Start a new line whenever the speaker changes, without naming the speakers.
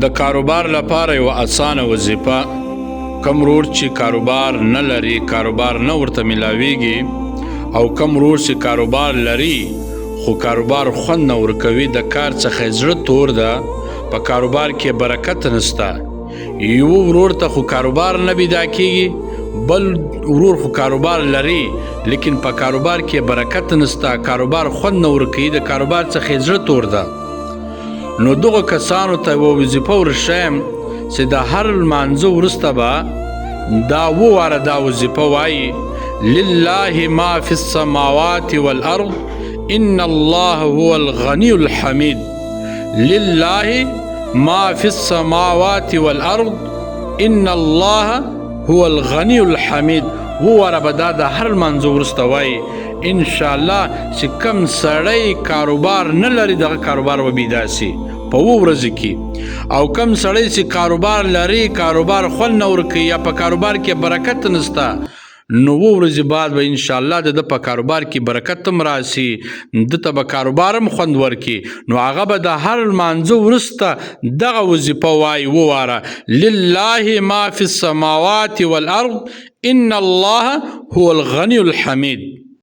د کاروبار لپاره یو اسانه وظیفه. کم ورور چې کاروبار نه لري، کاروبار نه ورته ملاویږي، او کم ورور چې کاروبار لري خو کاروبار خوند نه ورکوي، د کار څخه زړه تور ده، په کاروبار کې برکت نسته. یو ورور ته خو کاروبار نه پیدا کیږي، بل ورور خو کاروبار لري لیکن په کاروبار کې برکت نسته، کاروبار خوند نه ورکوي، د کاروبار څخه زړه تور ده. نو دغه کسانو ته یوه وظیفه ورښیم چې د هر لمانځه وروسته به دا وواره دا وظیفه وایي: لله ما فی السماوات والارض ان الله هو الغنی الحمید. لله ما فی السماوات والارض ان الله هو الغنی الحمید. وواره به دا د هر لمانځه وروسته وایي. انشاءالله چې کم سړی کاروبار نه لري دغه کاروبار به پیدا سي په 2 ورځو کې، او کم سړی چې کاروبار لري کاروبار خوند نه ورکوي یا په کاروبار کې برکت نسته، نو 2 ورځې بعد به انشاءالله د ده په کاروبار کې برکت هم راسي، ده ته به کاروبار هم خوند ورکي. نو هغه به د هر لمانځه وروسته دغه وظیفه وایي وواره: لله ما فی السماوات والارض ان الله هو الغنی الحمید.